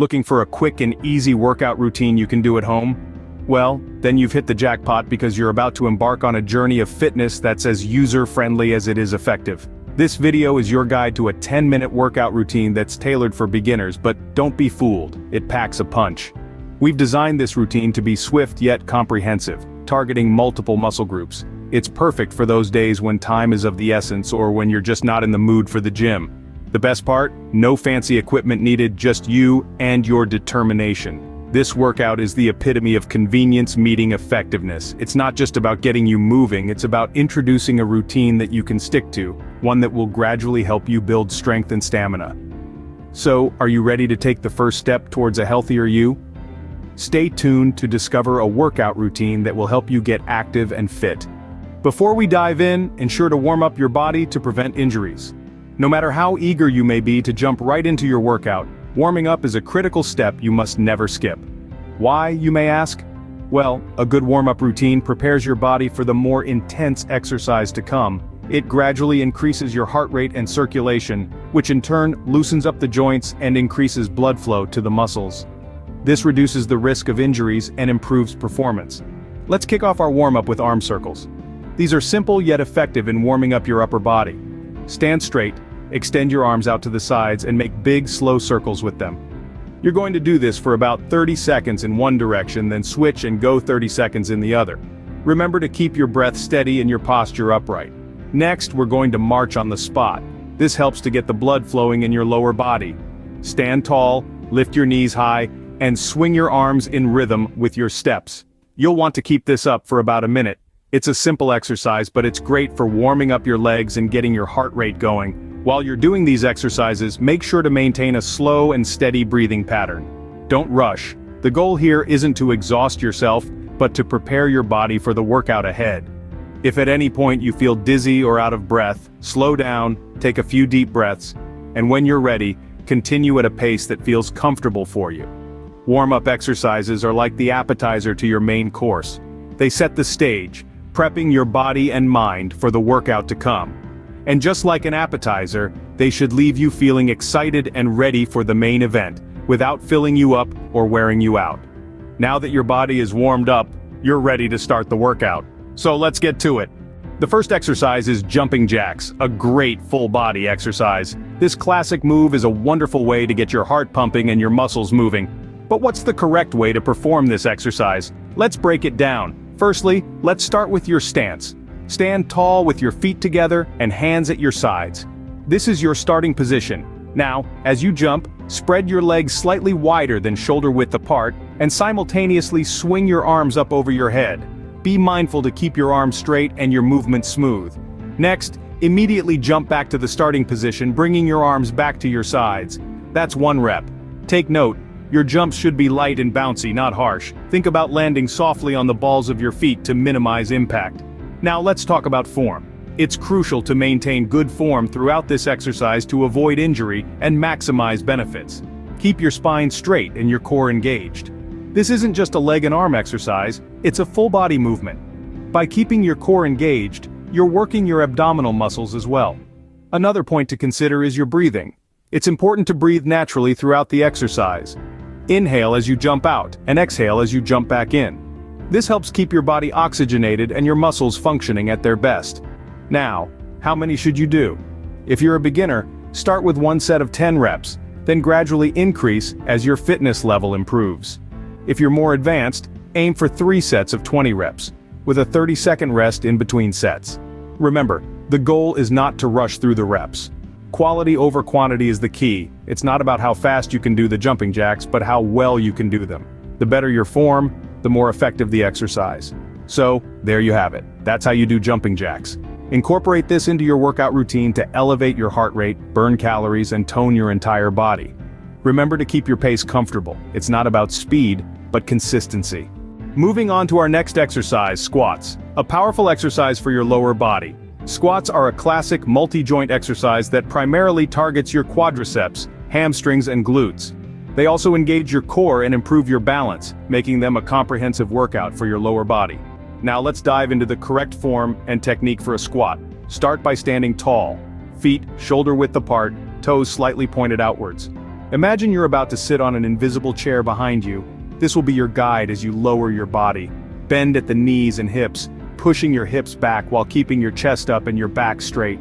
Looking for a quick and easy workout routine you can do at home? Well, then you've hit the jackpot because you're about to embark on a journey of fitness that's as user-friendly as it is effective. This video is your guide to a 10-minute workout routine that's tailored for beginners, but don't be fooled, it packs a punch. We've designed this routine to be swift yet comprehensive, targeting multiple muscle groups. It's perfect for those days when time is of the essence or when you're just not in the mood for the gym. The best part? No fancy equipment needed, just you and your determination. This workout is the epitome of convenience meeting effectiveness. It's not just about getting you moving, it's about introducing a routine that you can stick to, one that will gradually help you build strength and stamina. So, are you ready to take the first step towards a healthier you? Stay tuned to discover a workout routine that will help you get active and fit. Before we dive in, ensure to warm up your body to prevent injuries. No matter how eager you may be to jump right into your workout, warming up is a critical step you must never skip. Why, you may ask? Well, a good warm-up routine prepares your body for the more intense exercise to come. It gradually increases your heart rate and circulation, which in turn loosens up the joints and increases blood flow to the muscles. This reduces the risk of injuries and improves performance. Let's kick off our warm-up with arm circles. These are simple yet effective in warming up your upper body. Stand straight, extend your arms out to the sides and make big, slow circles with them. You're going to do this for about 30 seconds in one direction, then switch and go 30 seconds in the other. Remember to keep your breath steady and your posture upright. Next, we're going to march on the spot. This helps to get the blood flowing in your lower body. Stand tall, lift your knees high, and swing your arms in rhythm with your steps. You'll want to keep this up for about a minute. It's a simple exercise, but it's great for warming up your legs and getting your heart rate going. While you're doing these exercises, make sure to maintain a slow and steady breathing pattern. Don't rush. The goal here isn't to exhaust yourself, but to prepare your body for the workout ahead. If at any point you feel dizzy or out of breath, slow down, take a few deep breaths, and when you're ready, continue at a pace that feels comfortable for you. Warm-up exercises are like the appetizer to your main course. They set the stage, prepping your body and mind for the workout to come. And just like an appetizer, they should leave you feeling excited and ready for the main event, without filling you up or wearing you out. Now that your body is warmed up, you're ready to start the workout. So let's get to it. The first exercise is jumping jacks, a great full body exercise. This classic move is a wonderful way to get your heart pumping and your muscles moving. But what's the correct way to perform this exercise? Let's break it down. Firstly, let's start with your stance. Stand tall with your feet together and hands at your sides. This is your starting position. Now, as you jump, spread your legs slightly wider than shoulder width apart, and simultaneously swing your arms up over your head. Be mindful to keep your arms straight and your movement smooth. Next, immediately jump back to the starting position, bringing your arms back to your sides. That's one rep. Take note, your jumps should be light and bouncy, not harsh. Think about landing softly on the balls of your feet to minimize impact. Now let's talk about form. It's crucial to maintain good form throughout this exercise to avoid injury and maximize benefits. Keep your spine straight and your core engaged. This isn't just a leg and arm exercise, it's a full body movement. By keeping your core engaged, you're working your abdominal muscles as well. Another point to consider is your breathing. It's important to breathe naturally throughout the exercise. Inhale as you jump out, and exhale as you jump back in. This helps keep your body oxygenated and your muscles functioning at their best. Now, how many should you do? If you're a beginner, start with one set of 10 reps, then gradually increase as your fitness level improves. If you're more advanced, aim for 3 sets of 20 reps, with a 30-second rest in between sets. Remember, the goal is not to rush through the reps. Quality over quantity is the key. It's not about how fast you can do the jumping jacks, but how well you can do them. The better your form, the more effective the exercise. So, there you have it. That's how you do jumping jacks. Incorporate this into your workout routine to elevate your heart rate, burn calories, and tone your entire body. Remember to keep your pace comfortable. It's not about speed, but consistency. Moving on to our next exercise, squats. A powerful exercise for your lower body. Squats are a classic multi-joint exercise that primarily targets your quadriceps, hamstrings, and glutes. They also engage your core and improve your balance, making them a comprehensive workout for your lower body. Now let's dive into the correct form and technique for a squat. Start by standing tall, feet shoulder width apart, toes slightly pointed outwards. Imagine you're about to sit on an invisible chair behind you. This will be your guide as you lower your body. Bend at the knees and hips, pushing your hips back while keeping your chest up and your back straight.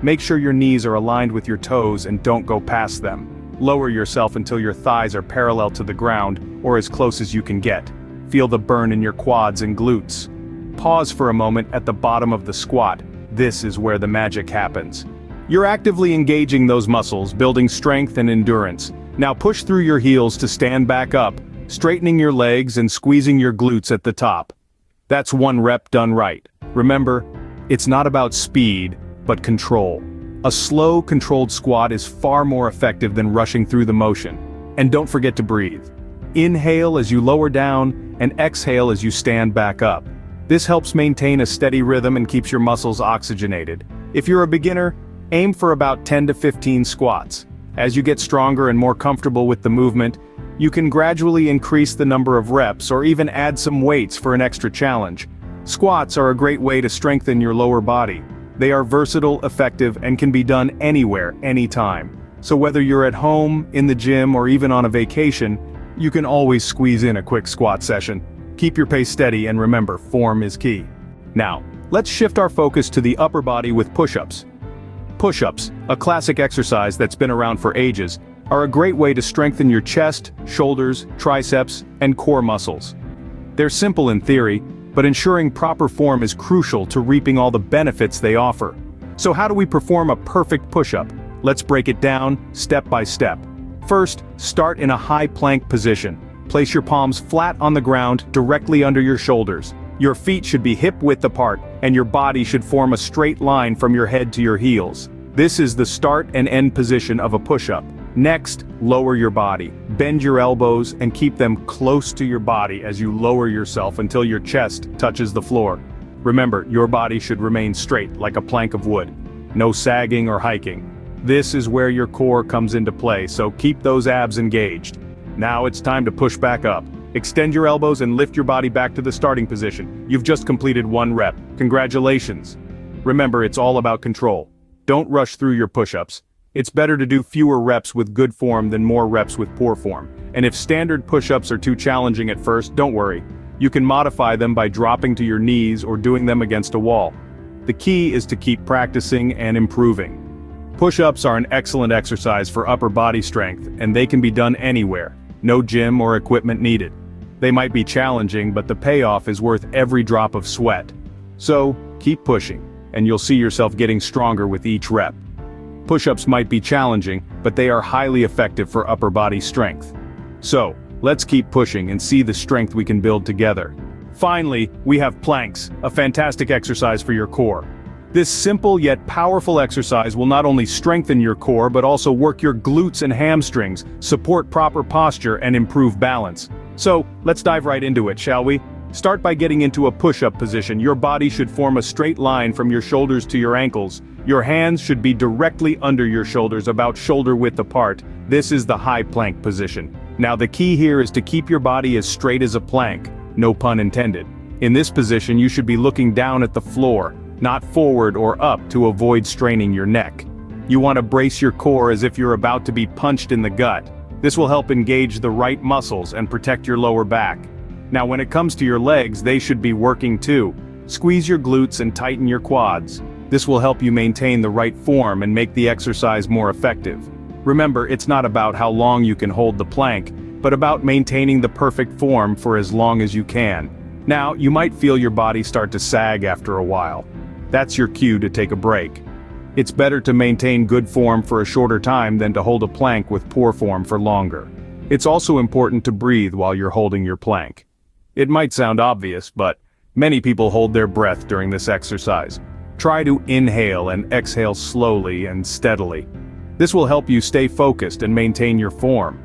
Make sure your knees are aligned with your toes and don't go past them. Lower yourself until your thighs are parallel to the ground, or as close as you can get. Feel the burn in your quads and glutes. Pause for a moment at the bottom of the squat. This is where the magic happens. You're actively engaging those muscles, building strength and endurance. Now push through your heels to stand back up, straightening your legs and squeezing your glutes at the top. That's one rep done right. Remember, it's not about speed, but control. A slow, controlled squat is far more effective than rushing through the motion. And don't forget to breathe. Inhale as you lower down, and exhale as you stand back up. This helps maintain a steady rhythm and keeps your muscles oxygenated. If you're a beginner, aim for about 10 to 15 squats. As you get stronger and more comfortable with the movement, you can gradually increase the number of reps or even add some weights for an extra challenge. Squats are a great way to strengthen your lower body. They are versatile, effective, and can be done anywhere, anytime. So whether you're at home, in the gym, or even on a vacation, you can always squeeze in a quick squat session. Keep your pace steady and remember, form is key. Now, let's shift our focus to the upper body with push-ups. Push-ups, a classic exercise that's been around for ages, are a great way to strengthen your chest, shoulders, triceps, and core muscles. They're simple in theory, but ensuring proper form is crucial to reaping all the benefits they offer. So how do we perform a perfect push-up? Let's break it down, step by step. First, start in a high plank position. Place your palms flat on the ground, directly under your shoulders. Your feet should be hip-width apart, and your body should form a straight line from your head to your heels. This is the start and end position of a push-up. Next, lower your body. Bend your elbows and keep them close to your body as you lower yourself until your chest touches the floor. Remember, your body should remain straight, like a plank of wood. No sagging or hiking. This is where your core comes into play, so keep those abs engaged. Now it's time to push back up. Extend your elbows and lift your body back to the starting position. You've just completed one rep. Congratulations. Remember, it's all about control. Don't rush through your push-ups. It's better to do fewer reps with good form than more reps with poor form. And if standard push-ups are too challenging at first, don't worry. You can modify them by dropping to your knees or doing them against a wall. The key is to keep practicing and improving. Push-ups are an excellent exercise for upper body strength, and they can be done anywhere. No gym or equipment needed. They might be challenging, but the payoff is worth every drop of sweat. So, keep pushing, and you'll see yourself getting stronger with each rep. Push-ups might be challenging, but they are highly effective for upper body strength. So, let's keep pushing and see the strength we can build together. Finally, we have planks, a fantastic exercise for your core. This simple yet powerful exercise will not only strengthen your core but also work your glutes and hamstrings, support proper posture, and improve balance. So, let's dive right into it, shall we? Start by getting into a push-up position. Your body should form a straight line from your shoulders to your ankles. Your hands should be directly under your shoulders, about shoulder width apart. This is the high plank position. Now the key here is to keep your body as straight as a plank, no pun intended. In this position you should be looking down at the floor, not forward or up, to avoid straining your neck. You want to brace your core as if you're about to be punched in the gut. This will help engage the right muscles and protect your lower back. Now when it comes to your legs, they should be working too. Squeeze your glutes and tighten your quads. This will help you maintain the right form and make the exercise more effective. Remember, it's not about how long you can hold the plank, but about maintaining the perfect form for as long as you can. Now, you might feel your body start to sag after a while. That's your cue to take a break. It's better to maintain good form for a shorter time than to hold a plank with poor form for longer. It's also important to breathe while you're holding your plank. It might sound obvious, but many people hold their breath during this exercise. Try to inhale and exhale slowly and steadily. This will help you stay focused and maintain your form.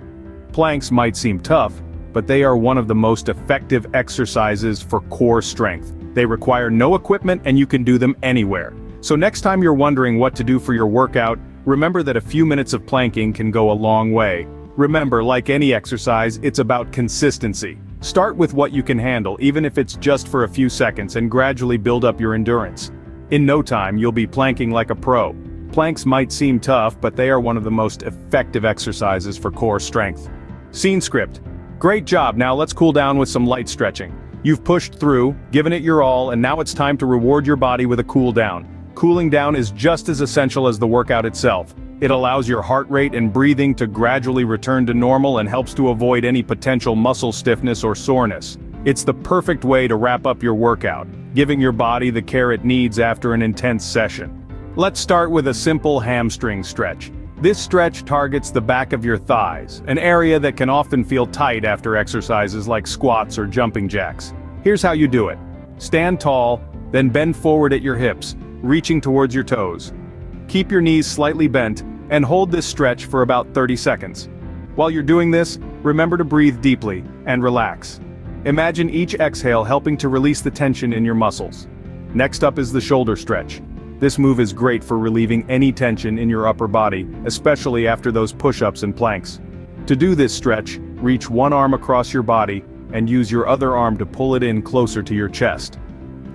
Planks might seem tough, but they are one of the most effective exercises for core strength. They require no equipment and you can do them anywhere. So next time you're wondering what to do for your workout, remember that a few minutes of planking can go a long way. Remember, like any exercise, it's about consistency. Start with what you can handle, even if it's just for a few seconds, and gradually build up your endurance. In no time, you'll be planking like a pro. Planks might seem tough, but they are one of the most effective exercises for core strength. Scene script. Great job, now let's cool down with some light stretching. You've pushed through, given it your all, and now it's time to reward your body with a cool down. Cooling down is just as essential as the workout itself. It allows your heart rate and breathing to gradually return to normal and helps to avoid any potential muscle stiffness or soreness. It's the perfect way to wrap up your workout, giving your body the care it needs after an intense session. Let's start with a simple hamstring stretch. This stretch targets the back of your thighs, an area that can often feel tight after exercises like squats or jumping jacks. Here's how you do it. Stand tall, then bend forward at your hips, reaching towards your toes. Keep your knees slightly bent, and hold this stretch for about 30 seconds. While you're doing this, remember to breathe deeply and relax. Imagine each exhale helping to release the tension in your muscles. Next up is the shoulder stretch. This move is great for relieving any tension in your upper body, especially after those push-ups and planks. To do this stretch, reach one arm across your body and use your other arm to pull it in closer to your chest.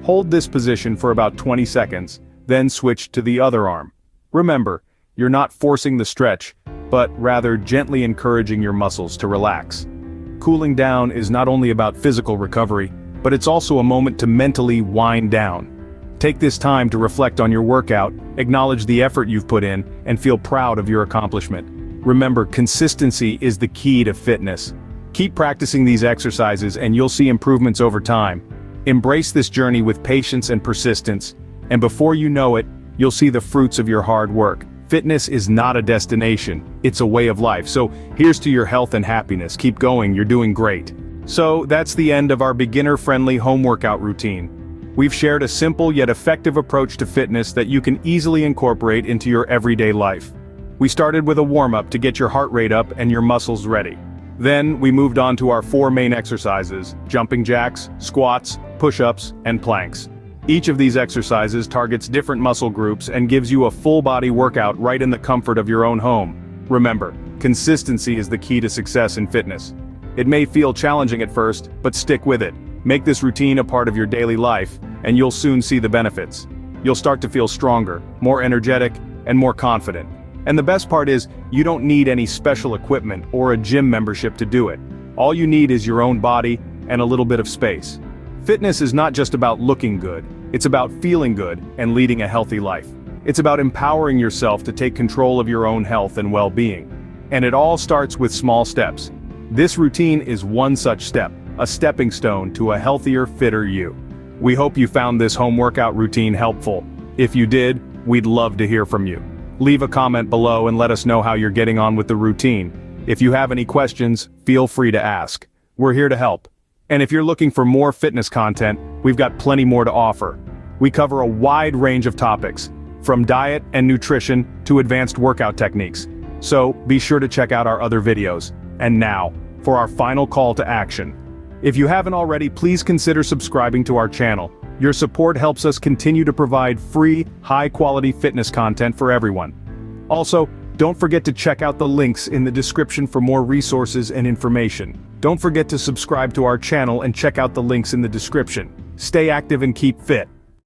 Hold this position for about 20 seconds, then switch to the other arm. Remember, you're not forcing the stretch, but rather gently encouraging your muscles to relax. Cooling down is not only about physical recovery, but it's also a moment to mentally wind down. Take this time to reflect on your workout, acknowledge the effort you've put in, and feel proud of your accomplishment. Remember, consistency is the key to fitness. Keep practicing these exercises and you'll see improvements over time. Embrace this journey with patience and persistence, and before you know it, you'll see the fruits of your hard work. Fitness is not a destination, it's a way of life, so here's to your health and happiness. Keep going, you're doing great. So that's the end of our beginner-friendly home workout routine. We've shared a simple yet effective approach to fitness that you can easily incorporate into your everyday life. We started with a warm-up to get your heart rate up and your muscles ready. Then, we moved on to our 4 main exercises: jumping jacks, squats, push-ups, and planks. Each of these exercises targets different muscle groups and gives you a full-body workout right in the comfort of your own home. Remember, consistency is the key to success in fitness. It may feel challenging at first, but stick with it. Make this routine a part of your daily life, and you'll soon see the benefits. You'll start to feel stronger, more energetic, and more confident. And the best part is, you don't need any special equipment or a gym membership to do it. All you need is your own body and a little bit of space. Fitness is not just about looking good, it's about feeling good and leading a healthy life. It's about empowering yourself to take control of your own health and well-being. And it all starts with small steps. This routine is one such step, a stepping stone to a healthier, fitter you. We hope you found this home workout routine helpful. If you did, we'd love to hear from you. Leave a comment below and let us know how you're getting on with the routine. If you have any questions, feel free to ask. We're here to help. And if you're looking for more fitness content, we've got plenty more to offer. We cover a wide range of topics, from diet and nutrition to advanced workout techniques. So be sure to check out our other videos. And now, for our final call to action. If you haven't already, please consider subscribing to our channel. Your support helps us continue to provide free, high-quality fitness content for everyone. Also, don't forget to check out the links in the description for more resources and information. Don't forget to subscribe to our channel and check out the links in the description. Stay active and keep fit.